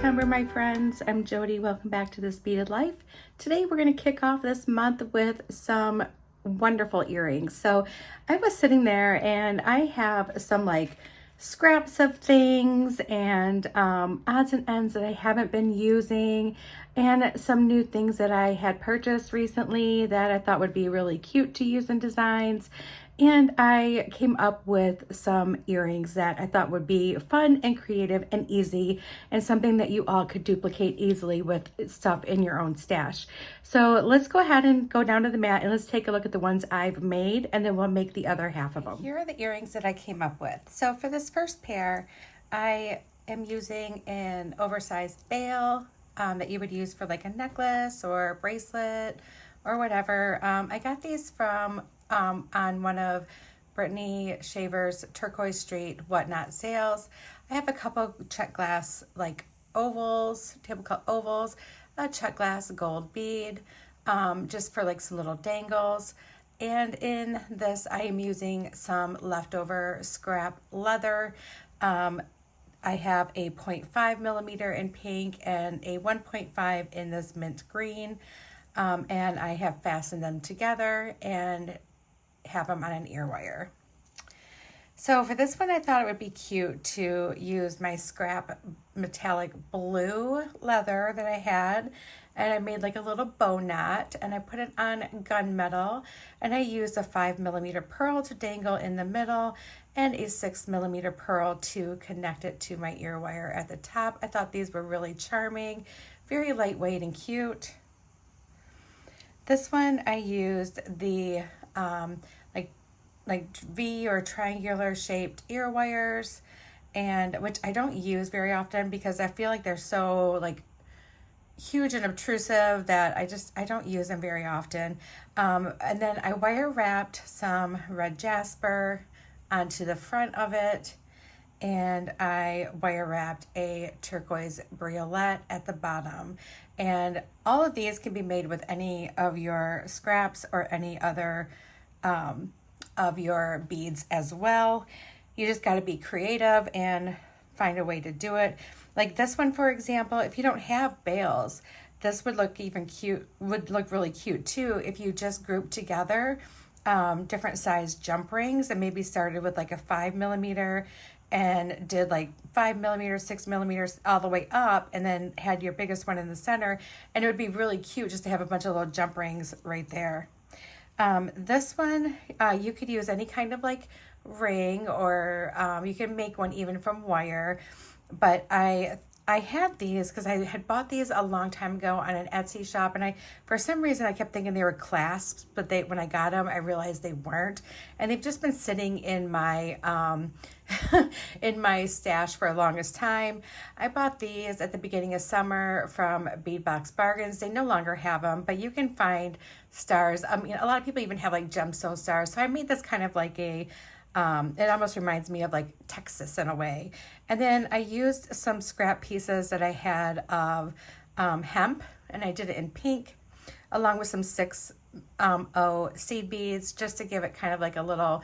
September, my friends. I'm Jody. Welcome back to This Beaded Life. Today we're going to kick off this month with some wonderful earrings. So I was sitting there and I have some like scraps of things and odds and ends that I haven't been using, and some new things that I had purchased recently that I thought would be really cute to use in designs. And I came up with some earrings that I thought would be fun and creative and easy, and something that you all could duplicate easily with stuff in your own stash. So let's go ahead and go down to the mat and let's take a look at the ones I've made, and then we'll make the other half of them. Here are the earrings that I came up with. So for this first pair, I am using an oversized bail that you would use for like a necklace or a bracelet or whatever. I got these from on one of Brittany Shaver's Turquoise Street Whatnot sales. I have a couple check glass like ovals, tablecloth ovals, a check glass gold bead, just for like some little dangles. And in this, I am using some leftover scrap leather. I have a 0.5 millimeter in pink and a 1.5 in this mint green. And I have fastened them together and have them on an ear wire. So for this one, I thought it would be cute to use my scrap metallic blue leather that I had, and I made like a little bow knot and I put it on gunmetal, and I used a 5 millimeter pearl to dangle in the middle and a 6 millimeter pearl to connect it to my ear wire at the top. I thought these were really charming, very lightweight and cute. This one I used the like V or triangular shaped ear wires, and which I don't use very often because I feel like they're so like huge and obtrusive that I don't use them very often. And then I wire wrapped some red jasper onto the front of it, and I wire wrapped a turquoise briolette at the bottom. And all of these can be made with any of your scraps or any other of your beads as well. You just got to be creative and find a way to do it. Like this one, for example, if you don't have bails, this would look really cute too if you just group together different size jump rings and maybe started with like a 5 millimeter and did like 5 millimeters, 6 millimeters all the way up, and then had your biggest one in the center, and it would be really cute just to have a bunch of little jump rings right there. This one, you could use any kind of like ring, or you can make one even from wire, but I had these because I had bought these a long time ago on an Etsy shop, and for some reason I kept thinking they were clasps, but when I got them I realized they weren't, and they've just been sitting in my in my stash for the longest time. I bought these at the beginning of summer from Beadbox Bargains. They no longer have them, but you can find stars. I mean, a lot of people even have like gemstone stars, so I made this kind of like a it almost reminds me of like Texas in a way. And then I used some scrap pieces that I had of hemp, and I did it in pink, along with some 6-0 seed beads, just to give it kind of like a little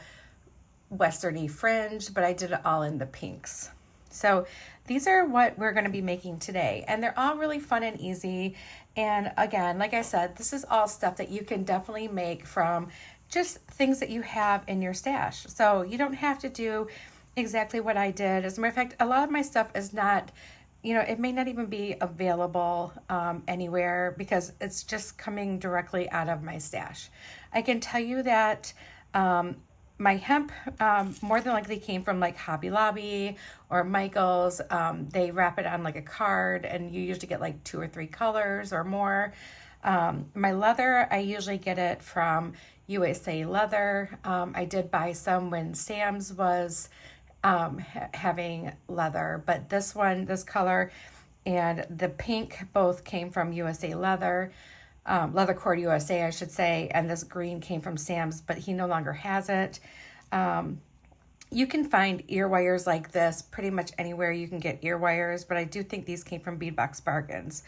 westerny fringe, but I did it all in the pinks. So these are what we're going to be making today, and they're all really fun and easy. And again, like I said, this is all stuff that you can definitely make from just things that you have in your stash. So you don't have to do exactly what I did. As a matter of fact, a lot of my stuff is not, it may not even be available anywhere because it's just coming directly out of my stash. I can tell you that my hemp more than likely came from like Hobby Lobby or Michael's. They wrap it on like a card, and you usually get like 2 or 3 colors or more. My leather, I usually get it from USA Leather. I did buy some when Sam's was having leather, but this color and the pink both came from USA Leather. Leather Cord USA, I should say, and this green came from Sam's, but he no longer has it. You can find ear wires like this pretty much anywhere you can get ear wires, but I do think these came from Beadbox Bargains.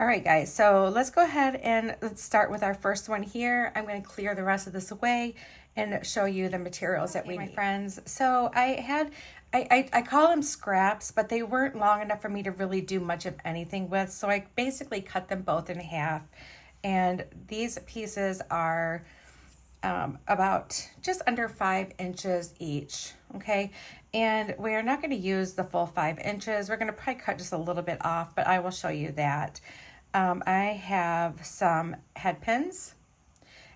All right, guys, so let's go ahead and let's start with our first one here. I'm going to clear the rest of this away and show you the materials that we need. My friends, so I call them scraps, but they weren't long enough for me to really do much of anything with, so I basically cut them both in half, and these pieces are about just under 5 inches each, okay? And we're not going to use the full 5 inches. We're going to probably cut just a little bit off, but I will show you that. I have some head pins,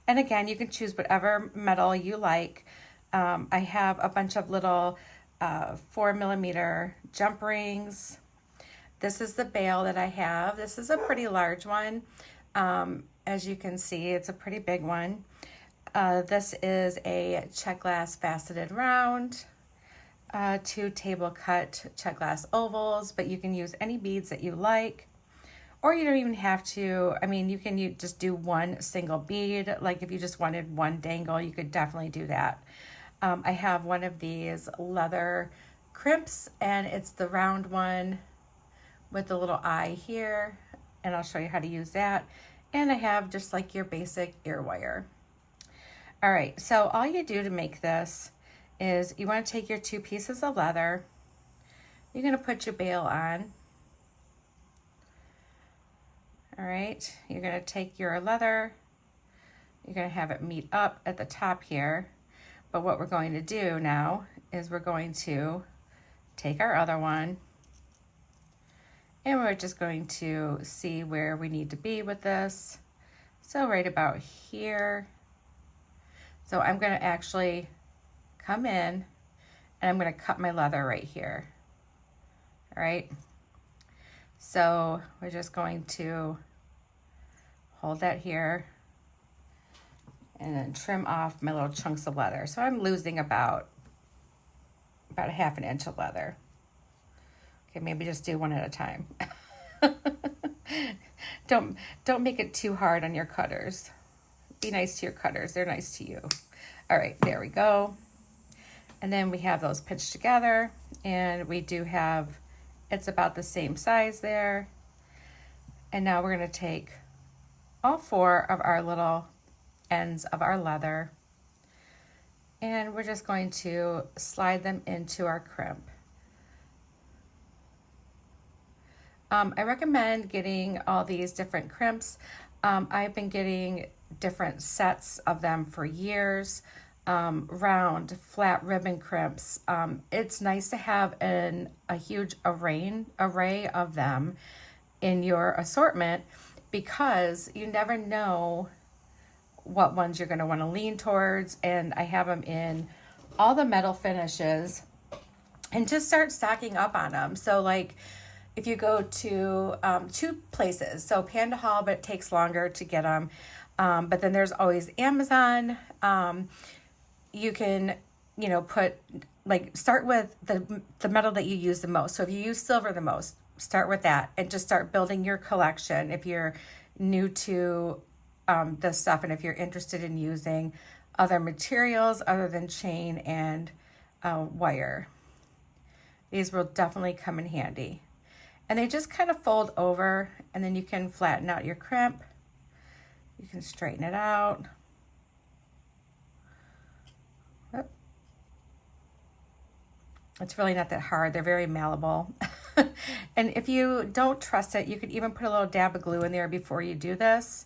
and again, you can choose whatever metal you like. I have a bunch of little 4mm jump rings. This is the bail that I have. This is a pretty large one. As you can see, it's a pretty big one. This is a check glass faceted round, 2 table cut check glass ovals, but you can use any beads that you like, or you don't even have to. I mean, you can just do one single bead. Like if you just wanted one dangle, you could definitely do that. I have one of these leather crimps, and it's the round one with the little eye here, and I'll show you how to use that. And I have just like your basic ear wire. All right, so all you do to make this is you want to take your 2 pieces of leather. You're going to put your bail on. All right, you're going to take your leather. You're going to have it meet up at the top here. But what we're going to do now is we're going to take our other one, and we're just going to see where we need to be with this. So right about here. So I'm going to actually come in, and I'm going to cut my leather right here. All right. So we're just going to hold that here and then trim off my little chunks of leather. So I'm losing about a 1/2 inch of leather. Okay, maybe just do one at a time. Don't make it too hard on your cutters. Be nice to your cutters. They're nice to you. All right, there we go. And then we have those pinched together, and we do have, it's about the same size there. And now we're going to take all 4 of our little ends of our leather, and we're just going to slide them into our crimp. I recommend getting all these different crimps. I've been getting different sets of them for years. Round, flat ribbon crimps. It's nice to have a huge array of them in your assortment, because you never know what ones you're going to want to lean towards. And I have them in all the metal finishes, and just start stocking up on them. So like if you go to 2 places, so Panda Hall, but it takes longer to get them. But then there's always Amazon. You can, start with the metal that you use the most. So if you use silver the most, start with that and just start building your collection. If you're new to this stuff, and if you're interested in using other materials other than chain and wire, these will definitely come in handy. And they just kind of fold over, and then you can flatten out your crimp. You can straighten it out. It's really not that hard. They're very malleable. And if you don't trust it, you could even put a little dab of glue in there before you do this.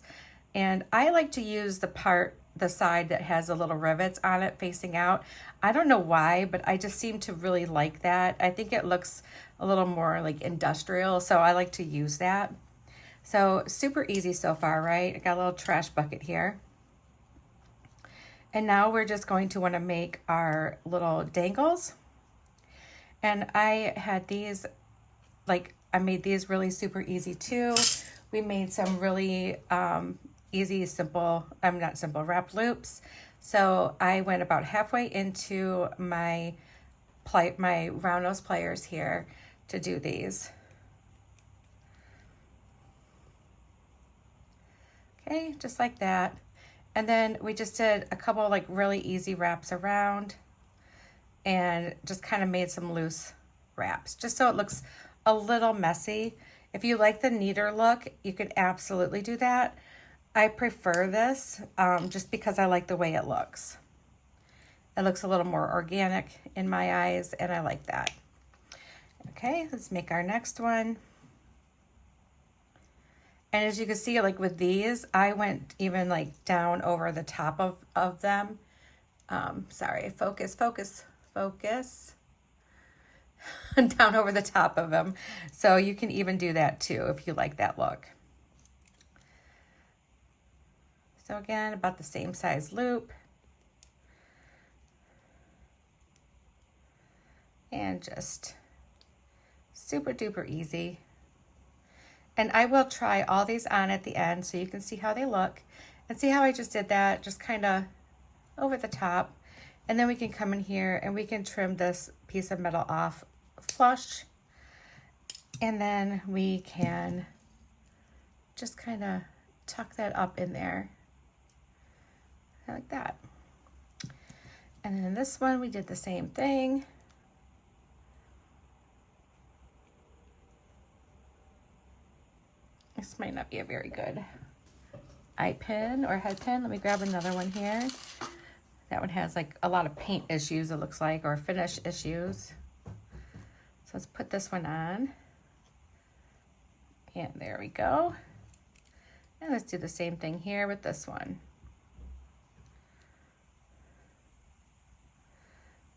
And I like to use the side that has the little rivets on it facing out. I don't know why, but I just seem to really like that. I think it looks a little more like industrial, so I like to use that. So super easy so far, right? I got a little trash bucket here. And now we're just going to want to make our little dangles. And I had these, I made these really super easy too. We made some really easy, wrap loops. So I went about halfway into my round nose pliers here to do these. Okay, just like that. And then we just did a couple really easy wraps around, and just kind of made some loose wraps just so it looks a little messy. If you like the neater look, you can absolutely do that. I prefer this just because I like the way it looks. It looks a little more organic in my eyes, and I like that. Okay, let's make our next one. And as you can see, like with these, I went even like down over the top of them. Sorry, focus. Down over the top of them. So you can even do that too if you like that look. So again, about the same size loop. And just super duper easy. And I will try all these on at the end so you can see how they look. And see how I just did that, just kind of over the top. And then we can come in here and we can trim this piece of metal off flush. And then we can just kind of tuck that up in there. Like that. And then this one, we did the same thing. This might not be a very good eye pin or head pin. Let me grab another one here. That one has like a lot of paint issues, it looks like, or finish issues. So let's put this one on. And there we go. And let's do the same thing here with this one.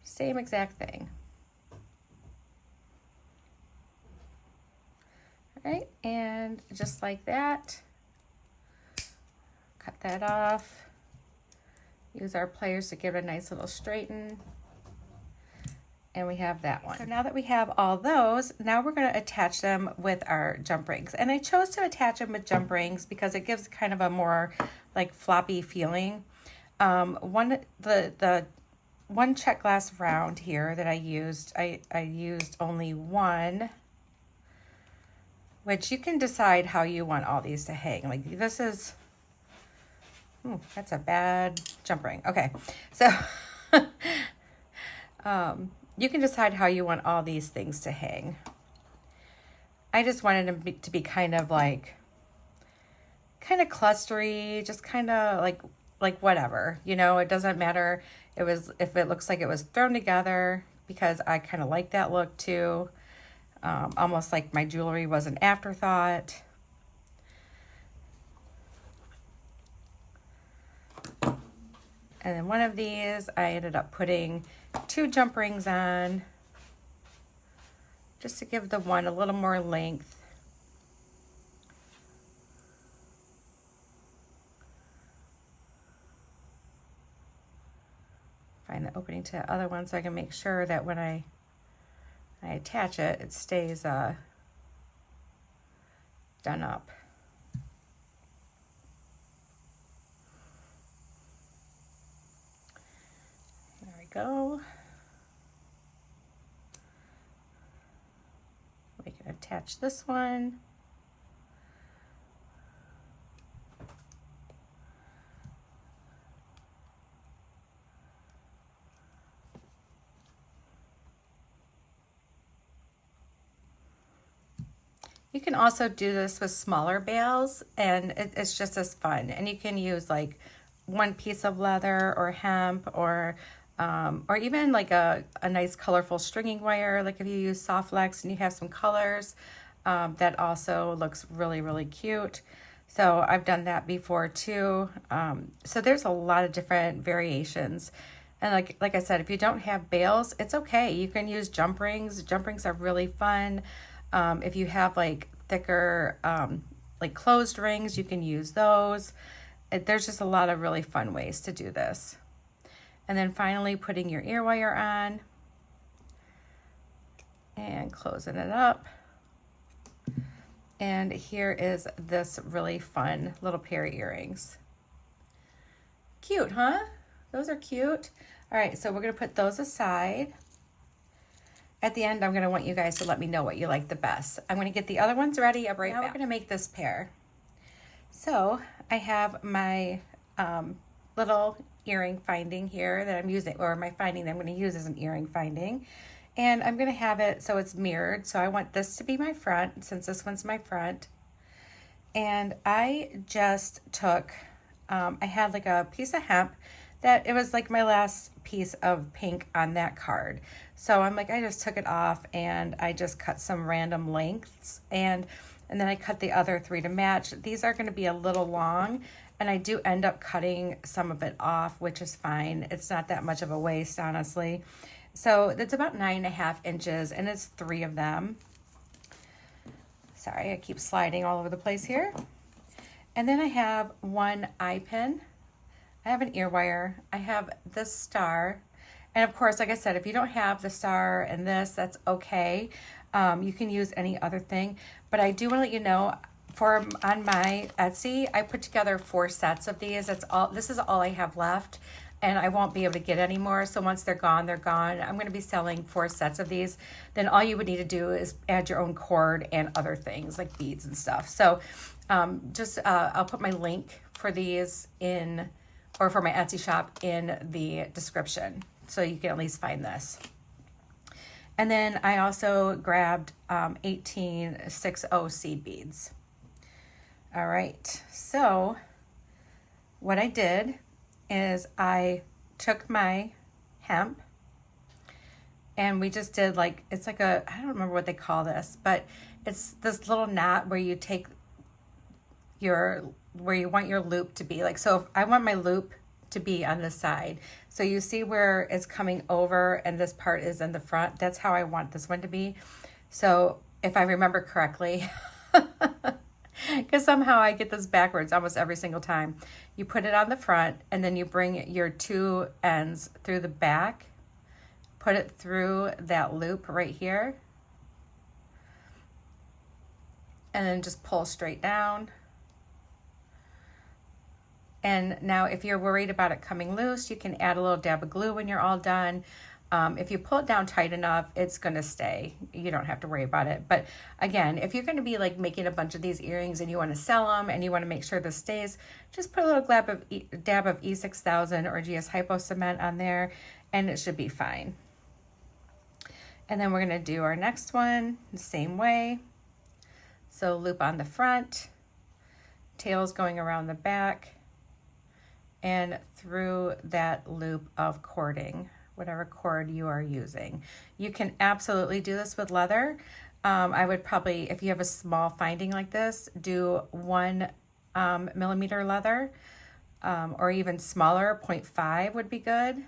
Same exact thing. All right, and just like that, cut that off. Use our pliers to give it a nice little straighten. And we have that one. So now that we have all those, now we're going to attach them with our jump rings. And I chose to attach them with jump rings because it gives kind of a more like floppy feeling. The one check glass round here that I used, I used only one, which you can decide how you want all these to hang. Like this is, that's a bad jump ring. Okay, so you can decide how you want all these things to hang. I just wanted them to be kind of clustery, just kind of like whatever, you know, it doesn't matter if it looks like it was thrown together, because I kind of like that look too. Almost like my jewelry was an afterthought. And then one of these, I ended up putting 2 jump rings on, just to give the one a little more length. Find the opening to the other one so I can make sure that when I attach it, it stays done up. There we go. We can attach this one. You can also do this with smaller bales, and it's just as fun. And you can use like one piece of leather or hemp, or even like a nice colorful stringing wire. Like if you use soft flex and you have some colors, that also looks really, really cute. So I've done that before too. So there's a lot of different variations. And like I said, if you don't have bales, it's okay. You can use jump rings. Jump rings are really fun. If you have like thicker, like closed rings, you can use those. There's just a lot of really fun ways to do this. And then finally putting your ear wire on and closing it up. And here is this really fun little pair of earrings. Cute, huh? Those are cute. All right, so we're gonna put those aside. At the end, I'm gonna want you guys to let me know what you like the best. I'm gonna get the other ones ready. Now we're gonna make this pair. So I have my little earring finding here that I'm using, or my finding that I'm gonna use as an earring finding. And I'm gonna have it so it's mirrored. So I want this to be my front, since this one's my front. And I just took, I had like a piece of hemp that it was like my last piece of pink on that card. So I'm like, I just took it off and I just cut some random lengths, and then I cut the other 3 to match. These are gonna be a little long, and I do end up cutting some of it off, which is fine. It's not that much of a waste, honestly. So it's about 9.5 inches, and it's 3 of them. Sorry, I keep sliding all over the place here. And then I have 1 eye pin. I have an ear wire. I have this star. And of course, like I said, if you don't have the star and this, that's okay. You can use any other thing. But I do want to let you know, on my Etsy, I put together 4 sets of these. This is all I have left, and I won't be able to get any more. So once they're gone, they're gone. I'm going to be selling 4 sets of these. Then all you would need to do is add your own cord and other things like beads and stuff. So I'll put my link for these or for my Etsy shop in the description, so you can at least find this. And then I also grabbed 1860 seed beads. All right, so what I did is I took my hemp, and we just did it's like I don't remember what they call this, but it's this little knot where you take where you want your loop to be. So if I want my loop to be on the side, so you see where it's coming over and this part is in the front, that's how I want this one to be. So if I remember correctly, because somehow I get this backwards almost every single time, you put it on the front, and then you bring your 2 ends through the back, put it through that loop right here, and then just pull straight down. And now if you're worried about it coming loose, you can add a little dab of glue when you're all done. If you pull it down tight enough, it's going to stay. You don't have to worry about it. But again, if you're going to be making a bunch of these earrings and you want to sell them and you want to make sure this stays, just put a little dab of E6000 or GS Hypo Cement on there, and it should be fine. And then we're going to do our next one the same way. So loop on the front, tails going around the back, and through that loop of cording, whatever cord you are using. You can absolutely do this with leather. I would probably, if you have a small finding like this, do 1 millimeter leather, or even smaller, 0.5 would be good.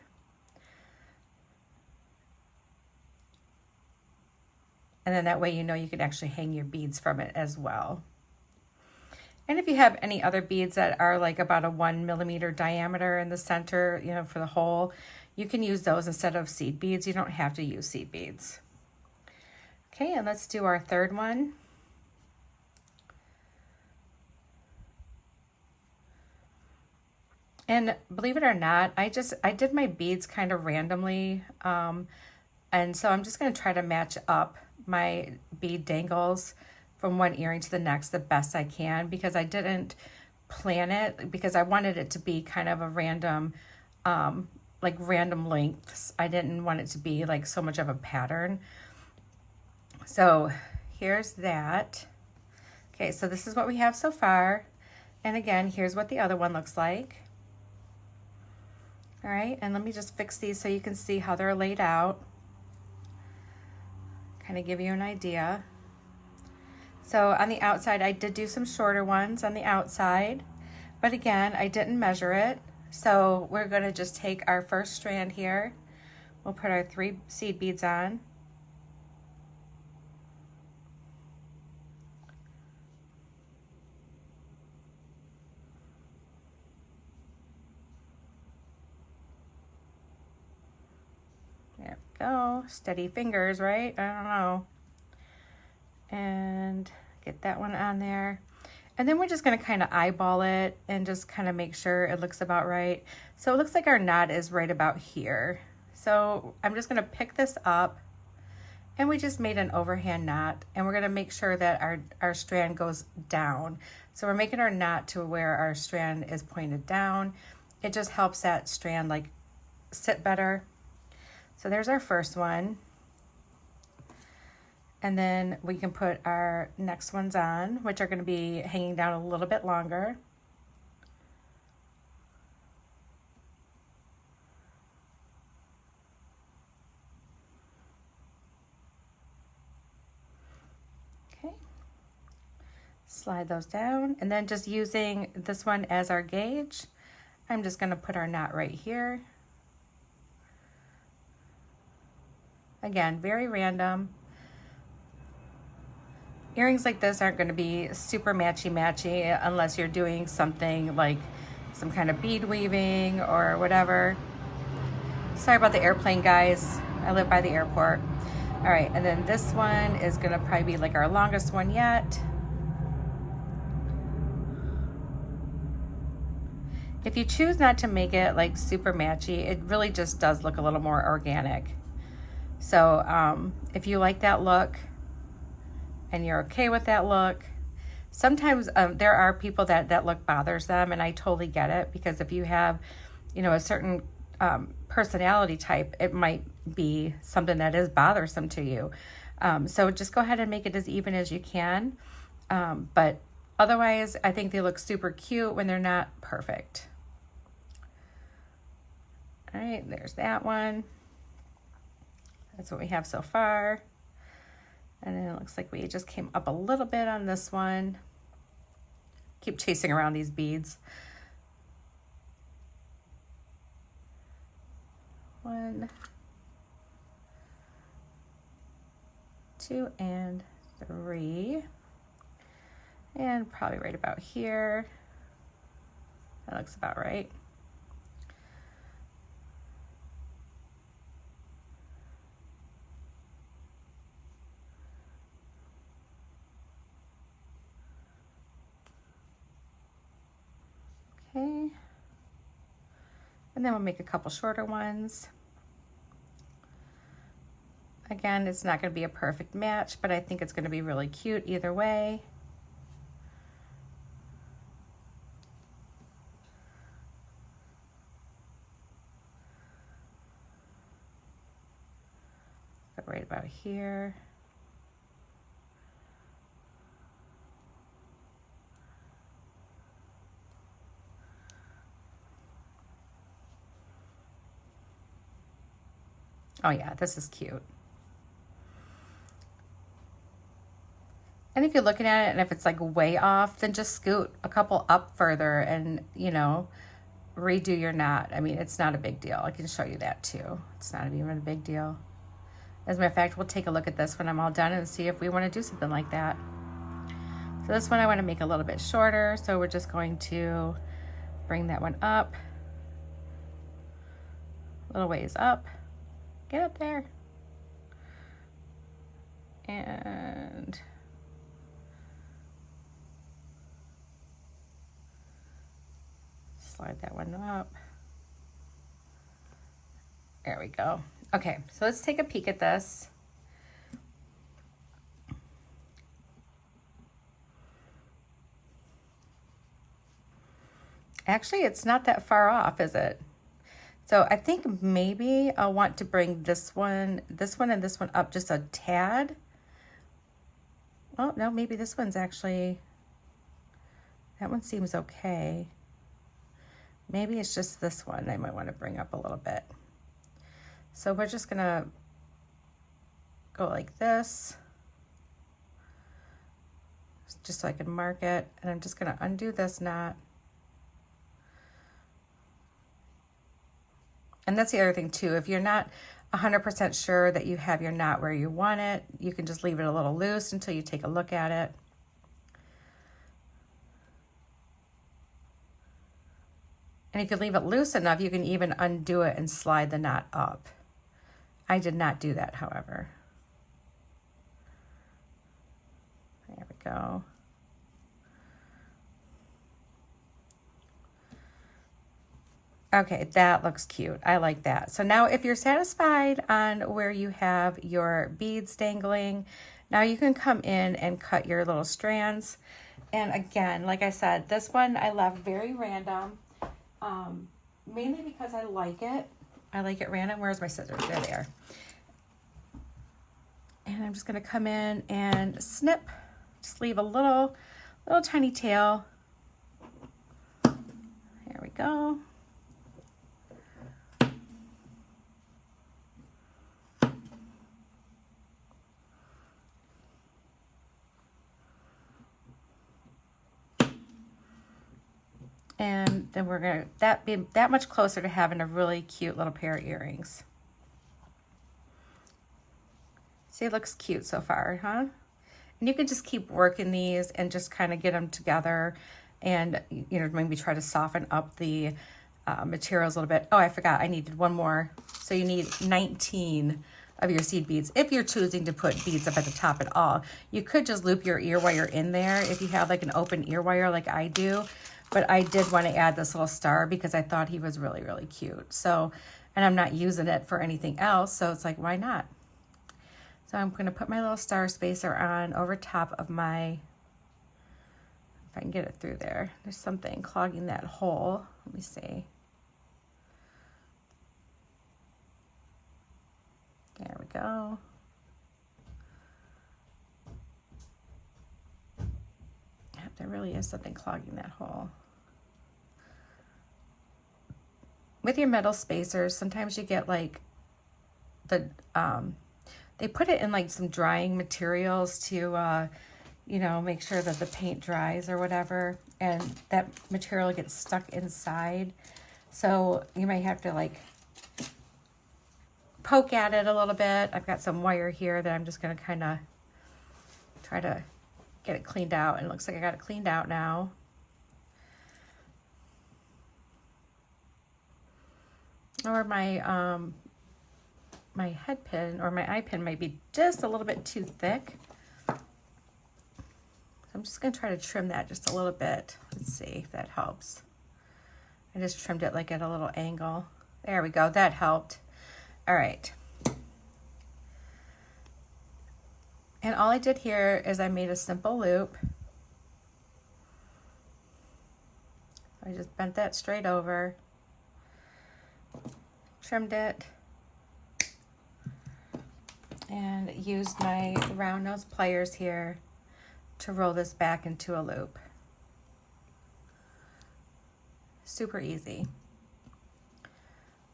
And then that way you know you can actually hang your beads from it as well. And if you have any other beads that are about a 1 millimeter diameter in the center, for the hole, you can use those instead of seed beads. You don't have to use seed beads. Okay, and let's do our third one. And believe it or not, I did my beads kind of randomly. And so I'm just going to try to match up my bead dangles from one earring to the next the best I can, because I didn't plan it, because I wanted it to be kind of a random, random lengths. I didn't want it to be so much of a pattern. So here's that. Okay, so this is what we have so far. And again, here's what the other one looks like. All right, and let me just fix these so you can see how they're laid out. Kind of give you an idea. So on the outside, I did do some shorter ones on the outside, but again, I didn't measure it. So we're going to just take our first strand here. We'll put our 3 seed beads on. There we go. Steady fingers, right? I don't know. And get that one on there. And then we're just going to kind of eyeball it and just kind of make sure it looks about right. So it looks like our knot is right about here. So I'm just going to pick this up, and we just made an overhand knot, and we're going to make sure that our strand goes down. So we're making our knot to where our strand is pointed down. It just helps that strand sit better. So there's our first one. And then we can put our next ones on, which are going to be hanging down a little bit longer. Okay. Slide those down, and then just using this one as our gauge, I'm just going to put our knot right here. Again, very random. Earrings like this aren't going to be super matchy-matchy unless you're doing something like some kind of bead weaving or whatever. Sorry about the airplane, guys. I live by the airport. All right, and then this one is going to probably be like our longest one yet. If you choose not to make it like super matchy, it really just does look a little more organic. So if you like that look, and you're okay with that look. Sometimes there are people that look bothers them, and I totally get it, because if you have, a certain personality type, it might be something that is bothersome to you. So just go ahead and make it as even as you can. But otherwise, I think they look super cute when they're not perfect. All right, there's that one. That's what we have so far. And then it looks like we just came up a little bit on this one. Keep chasing around these beads. 1, 2, and 3. And probably right about here. That looks about right. Okay, and then we'll make a couple shorter ones. Again, it's not going to be a perfect match, but I think it's going to be really cute either way. Go right about here. Oh yeah, this is cute. And if you're looking at it and if it's like way off, then just scoot a couple up further and, redo your knot. I mean, it's not a big deal. I can show you that too. It's not even a big deal. As a matter of fact, we'll take a look at this when I'm all done and see if we want to do something like that. So this one I want to make a little bit shorter. So we're just going to bring that one up. A little ways up. Get up there. And slide that one up. There we go. Okay, so let's take a peek at this. Actually, it's not that far off, is it? So I think maybe I'll want to bring this one, and this one up just a tad. Well, no, maybe this one's actually, that one seems okay. Maybe it's just this one I might want to bring up a little bit. So we're just gonna go like this, just so I can mark it. And I'm just gonna undo this knot. And that's the other thing too, if you're not 100% sure that you have your knot where you want it, you can just leave it a little loose until you take a look at it. And if you leave it loose enough, you can even undo it and slide the knot up. I did not do that, however. There we go. Okay, that looks cute. I like that. So now if you're satisfied on where you have your beads dangling, now you can come in and cut your little strands. And again, like I said, this one I left very random, mainly because I like it. I like it random. Where's my scissors? There they are. And I'm just gonna come in and snip, just leave a little tiny tail. There we go. And then we're gonna be that much closer to having a really cute little pair of earrings. See, it looks cute so far, huh? And you can just keep working these and just kind of get them together, and you know, maybe try to soften up the materials a little bit. Oh, I forgot, I needed one more. So you need 19 of your seed beads if you're choosing to put beads up at the top at all. You could just loop your ear wire in there if you have like an open ear wire like I do. But I did want to add this little star because I thought he was really, really cute. So, and I'm not using it for anything else, so it's like, why not? So I'm going to put my little star spacer on over top of my, if I can get it through there. There's something clogging that hole. Let me see. There we go. Yep, there really is something clogging that hole. With your metal spacers, sometimes you get like the, they put it in like some drying materials to, you know, make sure that the paint dries or whatever, and that material gets stuck inside. So you might have to like poke at it a little bit. I've got some wire here that I'm just gonna kind of try to get it cleaned out, and it looks like I got it cleaned out now. Or my my head pin or my eye pin might be just a little bit too thick. So I'm just gonna try to trim that just a little bit. Let's see if that helps. I just trimmed it like at a little angle. There we go, that helped. All right. And all I did here is I made a simple loop. I just bent that straight over, trimmed it, and used my round nose pliers here to roll this back into a loop. Super easy.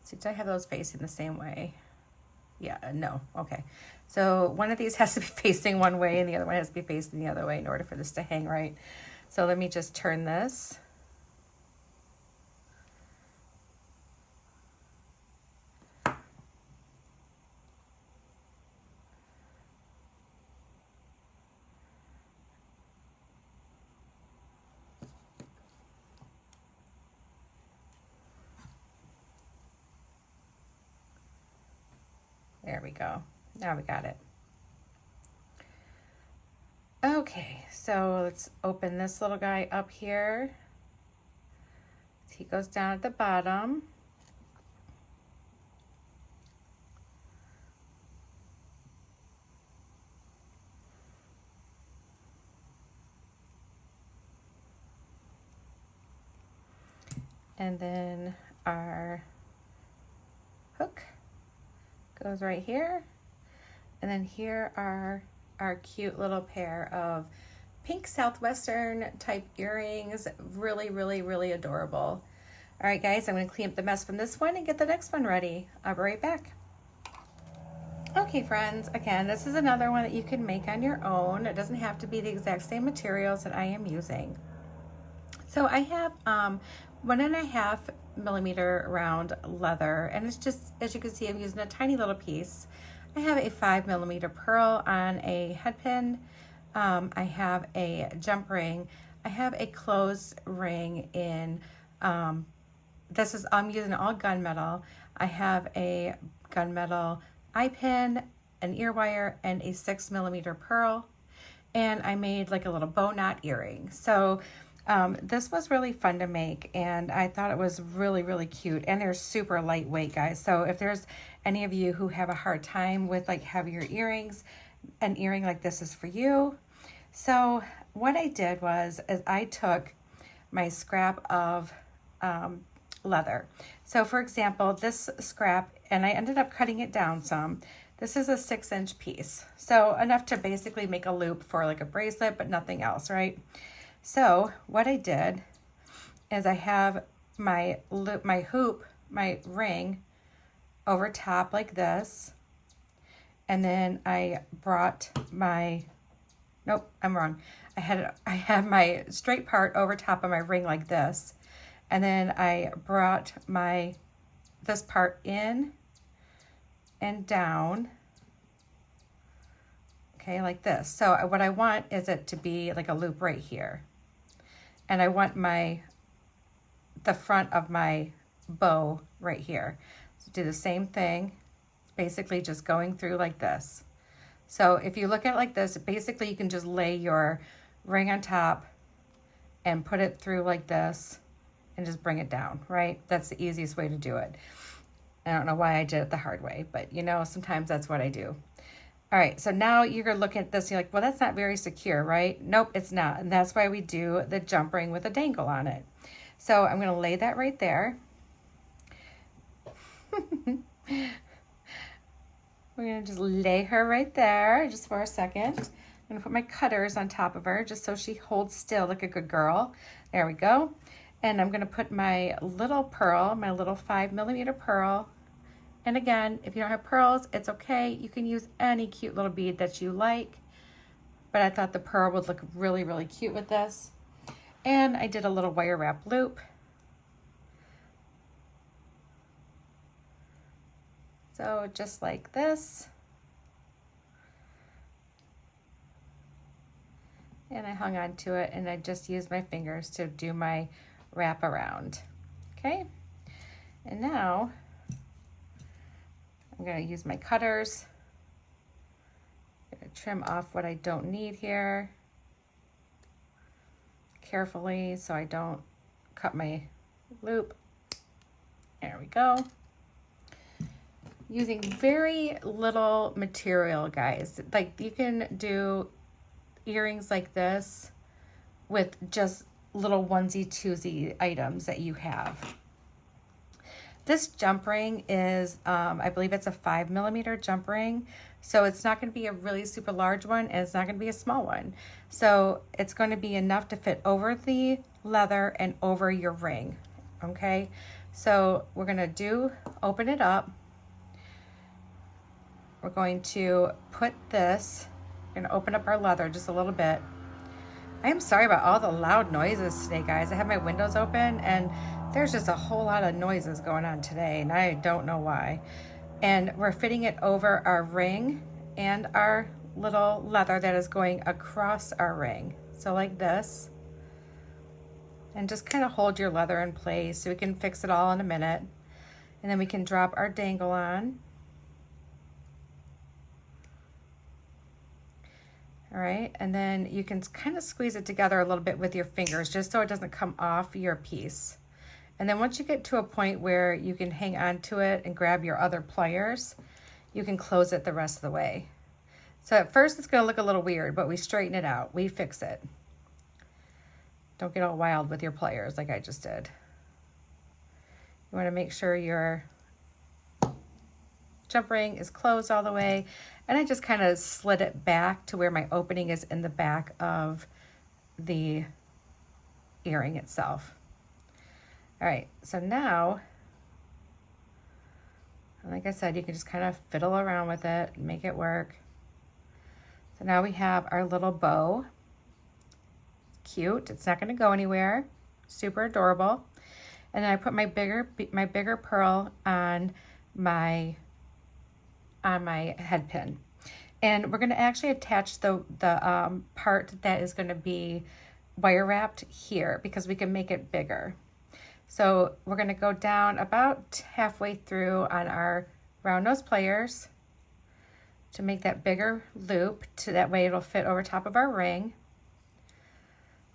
See, did I have those facing the same way? Yeah, no, okay. So one of these has to be facing one way and the other one has to be facing the other way in order for this to hang right. So let me just turn this. There we go. Now we got it. Okay, so let's open this little guy up here. He goes down at the bottom. And then our hook goes right here. And then here are our cute little pair of pink Southwestern type earrings. Really, really, really adorable. All right, guys, I'm going to clean up the mess from this one and get the next one ready. I'll be right back. Okay, friends, again, this is another one that you can make on your own. It doesn't have to be the exact same materials that I am using. So I have 1.5 millimeter round leather, and it's just, as you can see, I'm using a tiny little piece. I have a 5 millimeter pearl on a head pin. I have a jump ring. I have a closed ring in, I'm using all gunmetal. I have a gunmetal eye pin, an ear wire, and a 6 millimeter pearl. And I made like a little bow knot earring. So this was really fun to make, and I thought it was really, really cute, and they're super lightweight, guys. So if there's any of you who have a hard time with like heavier earrings, an earring like this is for you. So what I did was I took my scrap of leather. So for example, this scrap, and I ended up cutting it down some. This is a 6-inch piece. So enough to basically make a loop for like a bracelet, but nothing else, right? So what I did is I have my loop, my hoop, my ring over top like this. And then I brought my, nope, I'm wrong. I had my straight part over top of my ring like this. And then I brought this part in and down, okay, like this. So what I want is it to be like a loop right here. And I want the front of my bow right here. So do the same thing, basically just going through like this. So if you look at it like this, basically you can just lay your ring on top and put it through like this and just bring it down, right? That's the easiest way to do it. I don't know why I did it the hard way, but you know, sometimes that's what I do. All right, so now you're gonna look at this, and you're like, well, that's not very secure, right? Nope, it's not. And that's why we do the jump ring with a dangle on it. So I'm gonna lay that right there. We're gonna just lay her right there just for a second. I'm gonna put my cutters on top of her just so she holds still like a good girl. There we go. And I'm gonna put my little pearl, my little 5mm pearl. And again, if you don't have pearls, it's okay. You can use any cute little bead that you like. But I thought the pearl would look really, really cute with this. And I did a little wire wrap loop. So just like this. And I hung on to it, and I just used my fingers to do my wrap around. Okay. And now I'm going to use my cutters. I'm going to trim off what I don't need here carefully so I don't cut my loop. There we go. Using very little material, guys. Like, you can do earrings like this with just little onesie-twosie items that you have. This jump ring is, I believe it's a 5mm jump ring. So it's not going to be a really super large one, and it's not going to be a small one. So it's going to be enough to fit over the leather and over your ring. Okay. So we're going to open it up. We're going to put this, we're going to open up our leather just a little bit. I am sorry about all the loud noises today, guys. I have my windows open, and there's just a whole lot of noises going on today, and I don't know why. And we're fitting it over our ring and our little leather that is going across our ring. So like this. And just kind of hold your leather in place so we can fix it all in a minute. And then we can drop our dangle on. All right, and then you can kind of squeeze it together a little bit with your fingers just so it doesn't come off your piece. And then once you get to a point where you can hang on to it and grab your other pliers, you can close it the rest of the way. So at first it's going to look a little weird, but we straighten it out. We fix it. Don't get all wild with your pliers like I just did. You want to make sure your jump ring is closed all the way. And I just kind of slid it back to where my opening is in the back of the earring itself. All right, so now, like I said, you can just kind of fiddle around with it and make it work. So now we have our little bow. Cute, it's not gonna go anywhere. Super adorable. And then I put my bigger pearl on my head pin. And we're going to actually attach the part that is going to be wire wrapped here because we can make it bigger. So we're going to go down about halfway through on our round nose pliers to make that bigger loop, to that way it'll fit over top of our ring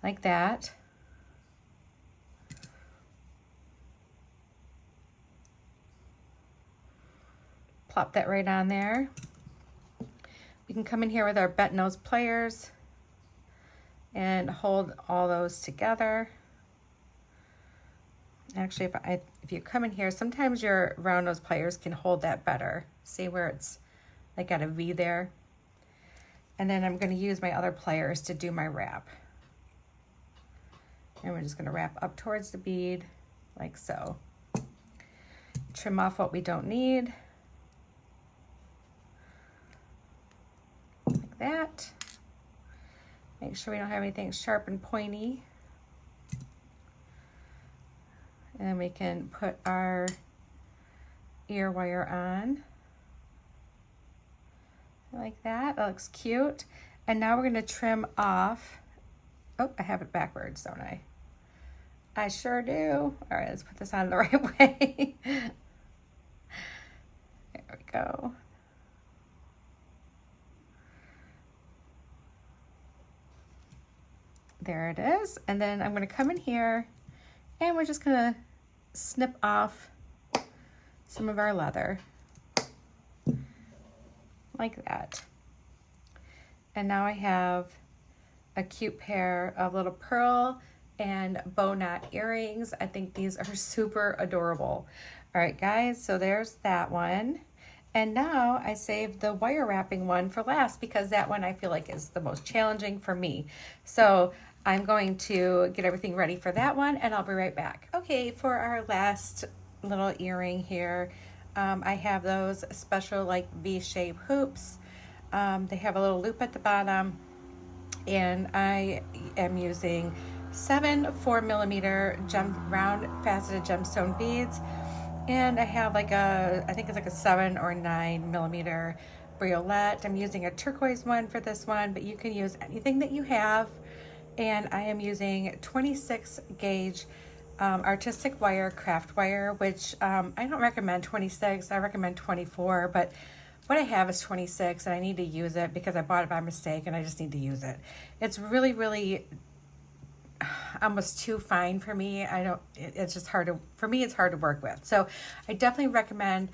like that. Plop that right on there. We can come in here with our bent nose pliers and hold all those together. Actually, if you come in here, sometimes your round nose pliers can hold that better. See where it's like at a V there. And then I'm going to use my other pliers to do my wrap. And we're just going to wrap up towards the bead like so. Trim off what we don't need. Like that. Make sure we don't have anything sharp and pointy. And then we can put our ear wire on. Like that. That looks cute. And now we're going to trim off. Oh, I have it backwards, don't I? I sure do. All right, let's put this on the right way. There we go. There it is. And then I'm going to come in here and we're just going to snip off some of our leather. Like that. And now I have a cute pair of little pearl and bow knot earrings. I think these are super adorable. All right, guys, so there's that one. And now I saved the wire wrapping one for last because that one I feel like is the most challenging for me. So I'm going to get everything ready for that one and I'll be right back. Okay, for our last little earring here, I have those special like V-shape hoops. They have a little loop at the bottom and I am using 7 4mm round faceted gemstone beads, and I have like I think it's like a 7 or 9mm briolette. I'm using a turquoise one for this one, but you can use anything that you have. And I am using 26 gauge artistic wire, craft wire, which I don't recommend 26, I recommend 24, but what I have is 26 and I need to use it because I bought it by mistake and I just need to use it. It's really, really almost too fine for me. It's just hard to, for me, it's hard to work with. So I definitely recommend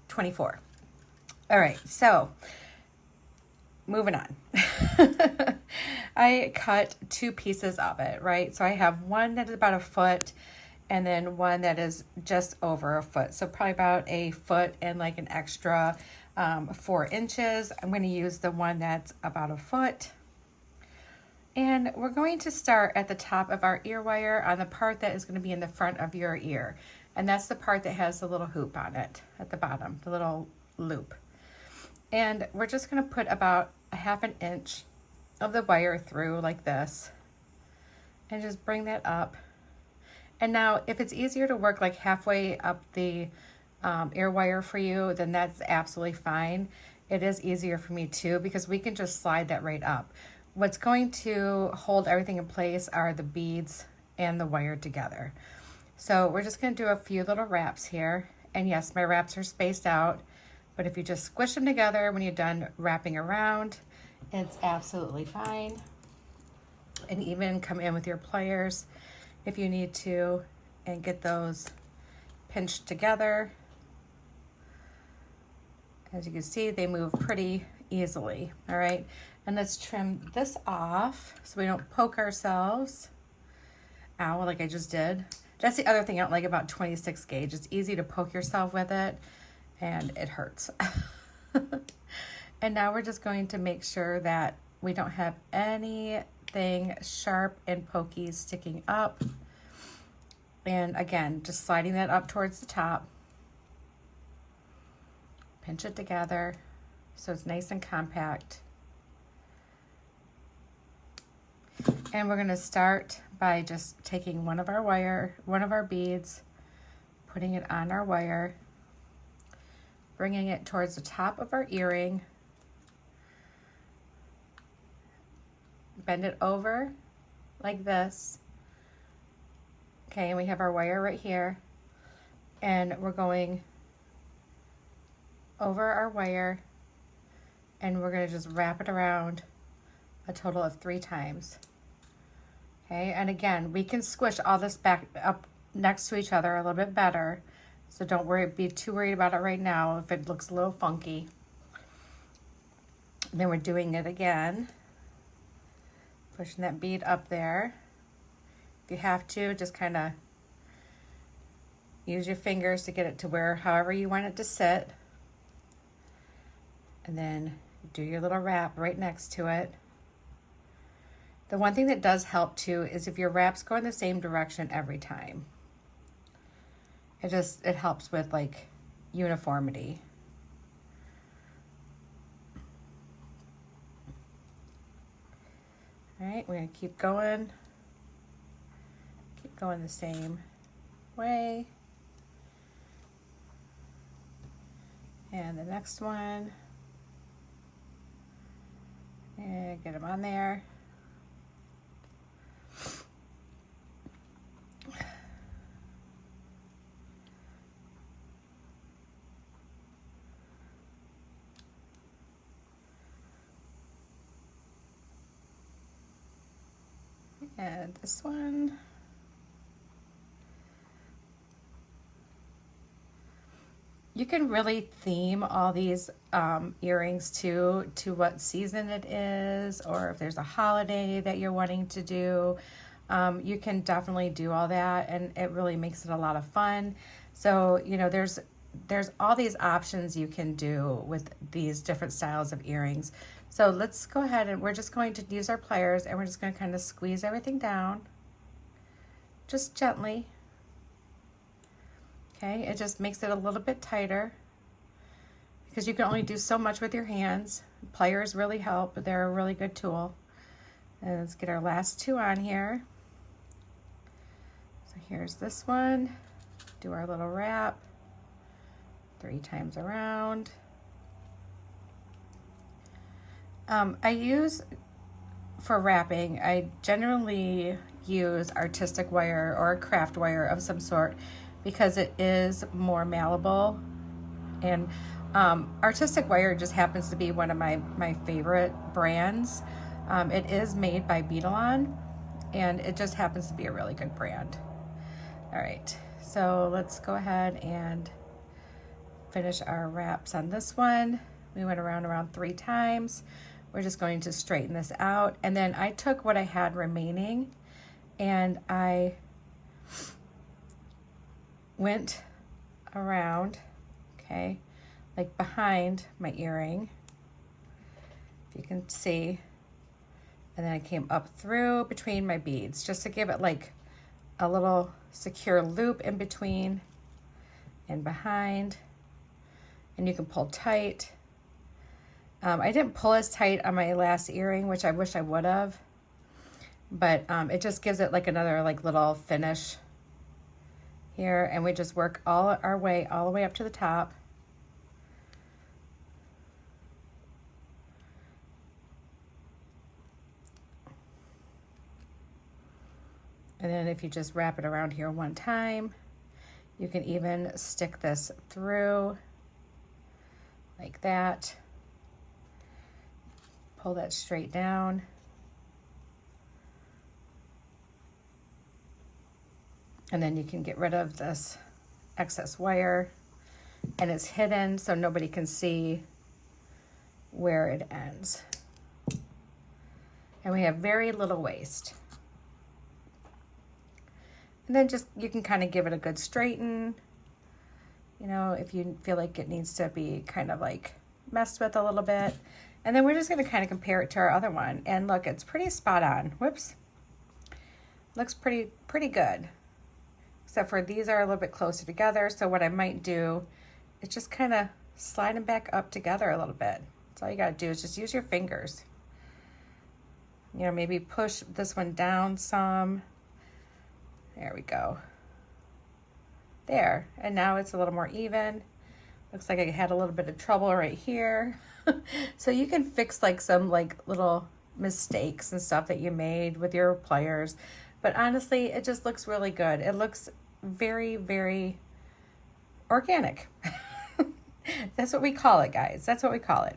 24. All right, so moving on. I cut 2 pieces of it, right? So I have one that is about a foot and then one that is just over a foot. So probably about a foot and like an extra 4 inches. I'm going to use the one that's about a foot. And we're going to start at the top of our ear wire on the part that is going to be in the front of your ear. And that's the part that has the little hoop on it at the bottom, the little loop. And we're just going to put about a 1/2 inch of the wire through like this and just bring that up. And now if it's easier to work like halfway up the ear wire for you, then that's absolutely fine. It is easier for me too because we can just slide that right up. What's going to hold everything in place are the beads and the wire together. So we're just going to do a few little wraps here. And yes, my wraps are spaced out, but if you just squish them together when you're done wrapping around, it's absolutely fine. And even come in with your pliers if you need to and get those pinched together. As you can see, they move pretty easily. All right, and let's trim this off so we don't poke ourselves. Ow, like I just did. That's the other thing I don't like about 26 gauge. It's easy to poke yourself with it and it hurts. And now we're just going to make sure that we don't have anything sharp and pokey sticking up. And again, just sliding that up towards the top. Pinch it together so it's nice and compact. And we're going to start by just taking one of our beads, putting it on our wire, bringing it towards the top of our earring, bend it over like this. Okay, and we have our wire right here, and we're going over our wire, and we're going to just wrap it around a total of 3 times. Okay, and again, we can squish all this back up next to each other a little bit better, so don't be too worried about it right now if it looks a little funky. And then we're doing it again, pushing that bead up there. If you have to, just kind of use your fingers to get it to however you want it to sit. and then do your little wrap right next to it. The one thing that does help too is if your wraps go in the same direction every time. It helps with like uniformity. All right, we're gonna keep going the same way. And the next one, and get them on there. And this one. You can really theme all these earrings to what season it is, or if there's a holiday that you're wanting to do. You can definitely do all that, and it really makes it a lot of fun. So, you know, there's all these options you can do with these different styles of earrings. So let's go ahead and we're just going to use our pliers, and we're just going to kind of squeeze everything down, just gently. Okay, it just makes it a little bit tighter because you can only do so much with your hands. Pliers really help, but they're a really good tool. And let's get our last two on here. So here's this one. Do our little wrap 3 times around. I use, for wrapping, I generally use artistic wire or a craft wire of some sort, because it is more malleable, and artistic wire just happens to be one of my favorite brands. It is made by Beadalon, and it just happens to be a really good brand. All right, so let's go ahead and finish our wraps on this one. We went around 3 times. We're just going to straighten this out, and then I took what I had remaining and I went around, okay, like behind my earring, if you can see, and then I came up through between my beads just to give it like a little secure loop in between and behind, and you can pull tight. I didn't pull as tight on my last earring, which I wish I would have, but it just gives it like another like little finish here, and we just work all the way up to the top. And then if you just wrap it around here one time, you can even stick this through like that. Pull that straight down. And then you can get rid of this excess wire, and it's hidden so nobody can see where it ends. And we have very little waste. And then just, you can kind of give it a good straighten, you know, if you feel like it needs to be kind of like messed with a little bit. And then we're just going to kind of compare it to our other one. And look, it's pretty spot on. Whoops. Looks pretty good. Except for these are a little bit closer together. So what I might do is just kind of slide them back up together a little bit. That's all you got to do is just use your fingers. You know, maybe push this one down some. There we go. There. And now it's a little more even. Looks like I had a little bit of trouble right here. So you can fix like some like little mistakes and stuff that you made with your pliers. But honestly, it just looks really good. It looks very, very organic. That's what we call it, guys. That's what we call it.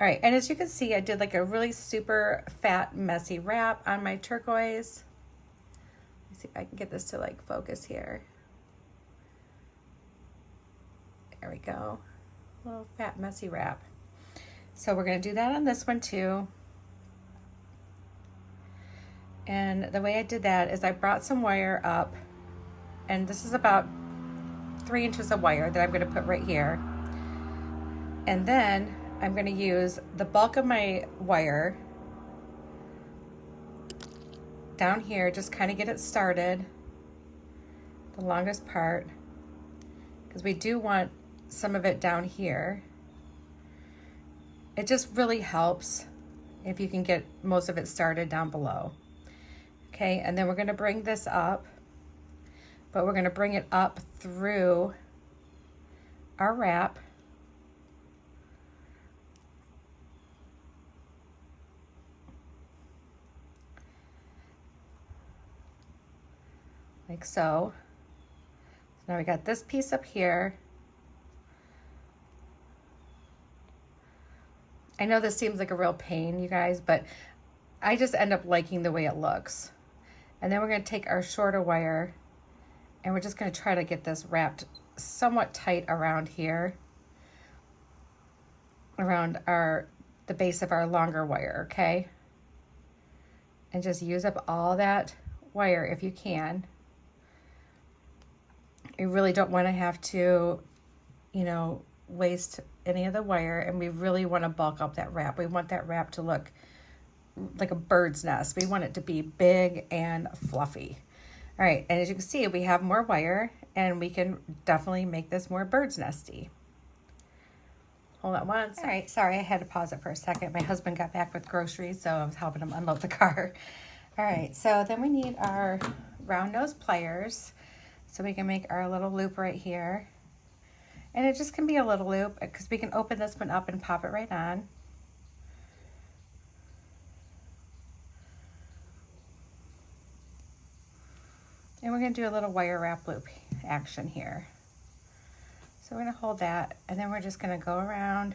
All right. And as you can see, I did like a really super fat, messy wrap on my turquoise. Let's see if I can get this to like focus here. There we go. A little fat, messy wrap. So we're going to do that on this one too. And the way I did that is I brought some wire up, and this is about 3 inches of wire that I'm going to put right here. And then I'm going to use the bulk of my wire down here, just kind of get it started, the longest part, because we do want some of it down here. It just really helps if you can get most of it started down below. Okay, and then we're going to bring this up, but we're going to bring it up through our wrap. Like so. So now we got this piece up here. I know this seems like a real pain, you guys, but I just end up liking the way it looks. And then we're going to take our shorter wire and we're just going to try to get this wrapped somewhat tight around here, around the base of our longer wire, okay? And just use up all that wire if you can. You really don't want to have to, you know, waste any of the wire, and we really want to bulk up that wrap. We want that wrap to look like a bird's nest. We want it to be big and fluffy. All right, and as you can see, we have more wire, and we can definitely make this more bird's nesty. Hold on one second. All right, sorry, I had to pause it for a second. My husband got back with groceries, so I was helping him unload the car. All right, so then we need our round nose pliers, so we can make our little loop right here. And it just can be a little loop because we can open this one up and pop it right on. And we're going to do a little wire wrap loop action here. So we're going to hold that, and then we're just going to go around,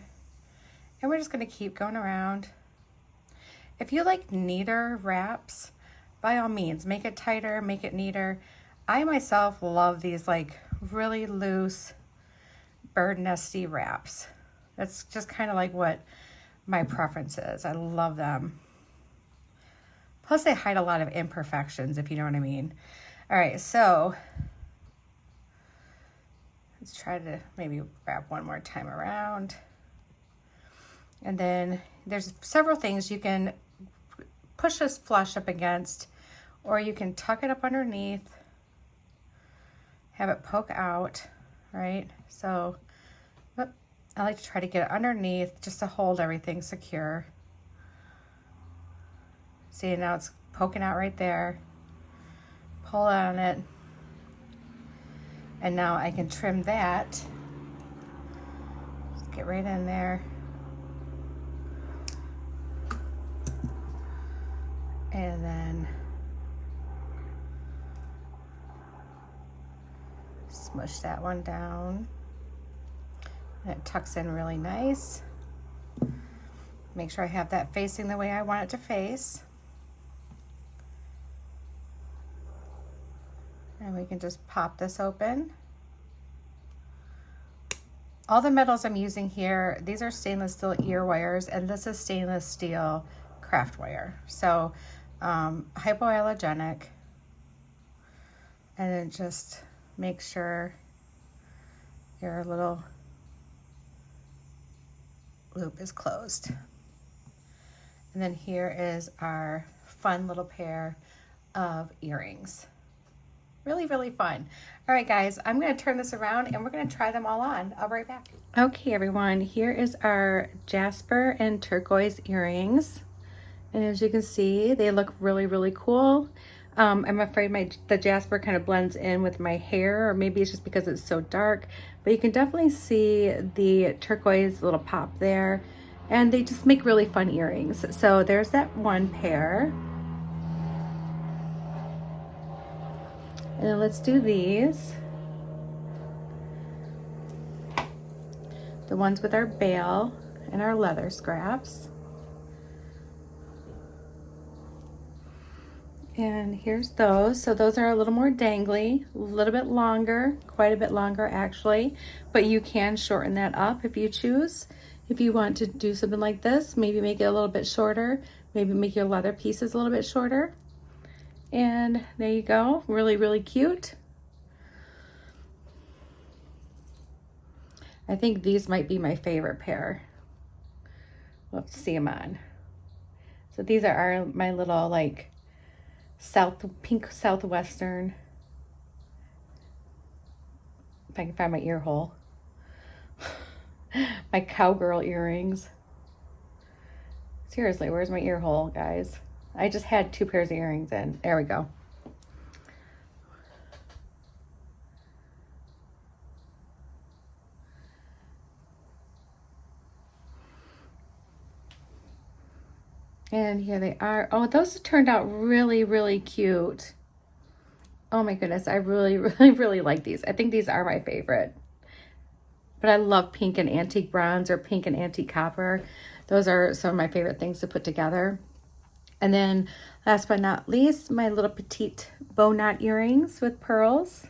and we're just going to keep going around. If you like neater wraps, by all means, make it tighter, make it neater. I myself love these like really loose bird nesty wraps. That's just kind of like what my preference is. I love them. Plus they hide a lot of imperfections, if you know what I mean. All right, so let's try to maybe wrap one more time around. And then there's several things you can push this flush up against, or you can tuck it up underneath, have it poke out, right? So I like to try to get it underneath just to hold everything secure. See, now it's poking out right there. Pull on it. And now I can trim that. Just get right in there. And then smush that one down. And it tucks in really nice. Make sure I have that facing the way I want it to face. And we can just pop this open. All the metals I'm using here, these are stainless steel ear wires, and this is stainless steel craft wire. So hypoallergenic. And then just make sure your little loop is closed. And then here is our fun little pair of earrings. Really, really fun. All right, guys, I'm going to turn this around and we're going to try them all on. I'll be right back. Okay, everyone, here is our jasper and turquoise earrings. And as you can see, they look really, really cool. I'm afraid the jasper kind of blends in with my hair, or maybe it's just because it's so dark, but you can definitely see the turquoise little pop there, and they just make really fun earrings. So there's that one pair. And then let's do these. The ones with our bail and our leather scraps. And here's those. So those are a little more dangly, a little bit longer, quite a bit longer actually, but you can shorten that up if you choose. If you want to do something like this, maybe make it a little bit shorter, maybe make your leather pieces a little bit shorter. And there you go, really, really cute. I think these might be my favorite pair. we'll have to see them on. So these are my little like pink southwestern. If I can find my ear hole. My cowgirl earrings. Seriously, where's my ear hole, guys? I just had 2 pairs of earrings in. There we go. And here they are. Oh, those turned out really, really cute. Oh my goodness, I really, really, really like these. I think these are my favorite. But I love pink and antique bronze or pink and antique copper. Those are some of my favorite things to put together. And then last but not least, my little petite bow knot earrings with pearls.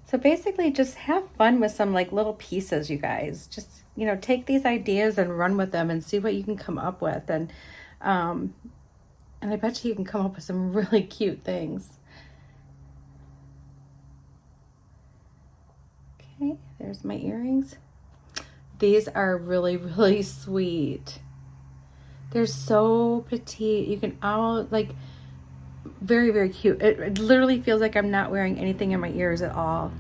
So basically just have fun with some like little pieces, you guys. Just, you know, take these ideas and run with them and see what you can come up with. And I bet you can come up with some really cute things. Okay, there's my earrings. These are really, really sweet. They're so petite. You can all like, very, very cute. It literally feels like I'm not wearing anything in my ears at all.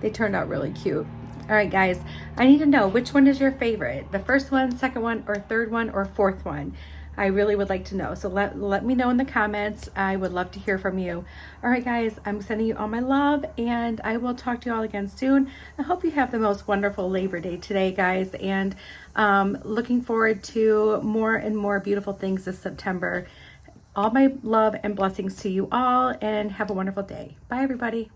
They turned out really cute. All right, guys, I need to know which one is your favorite. The first one, second one, or third one, or fourth one. I really would like to know. So let me know in the comments. I would love to hear from you. All right, guys, I'm sending you all my love, and I will talk to you all again soon. I hope you have the most wonderful Labor Day today, guys, and looking forward to more and more beautiful things this September. All my love and blessings to you all, and have a wonderful day. Bye, everybody.